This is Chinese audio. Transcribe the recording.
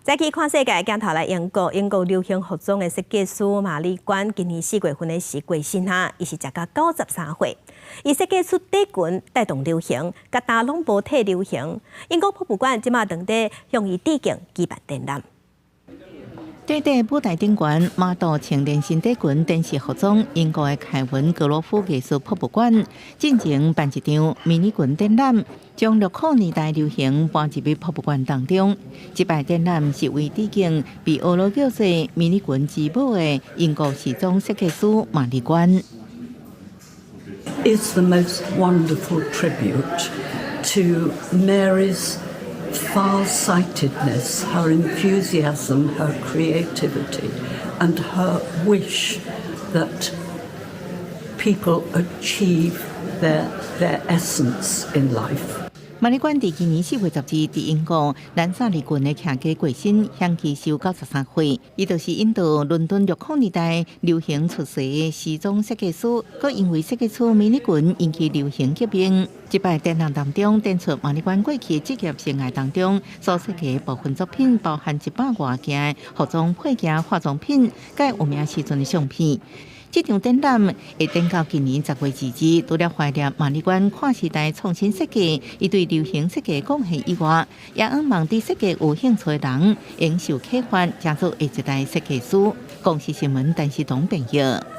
再去看世界，镜头来英国流行服装的设计师玛丽冠，今年4月份的时过身哈，伊是食到93岁。伊设计出短裙带动流行，甲大拢无替流行。英国博物馆即马当地向伊致敬，举办展览。短短舞台顶悬，马道穿连身短裙电视服装，英国的凯文格罗夫艺术博物馆进行办一场迷你裙展览，将600年代流行搬入去博物馆当中。这摆展览是为致敬被俄罗叫做迷你裙之母的英国时装设计师玛丽冠。It's the most wonderful tribute to Mary's far-sightedness, her enthusiasm, her creativity, and her wish that people achieve their essence in life. 玛丽冠伫今年4月10日伫英国兰萨利郡的徛家过身，享其寿93岁。伊就是印度伦敦60年代流行出世的时装设计师，佮因为设计出迷你裙引起流行革命。这摆展览当中展出玛丽冠过去的职业生涯当中所设计的部分作品，包含100多件的服装配件、化妆品，佮有名时阵的相片。这场展览会展到今年10月2日，除了怀念玛丽冠跨时代创新设计，伊对流行设计贡献以外，也希望对设计有兴趣的人，应受启发，加入下一代设计师。公视新闻陈世彤朋友。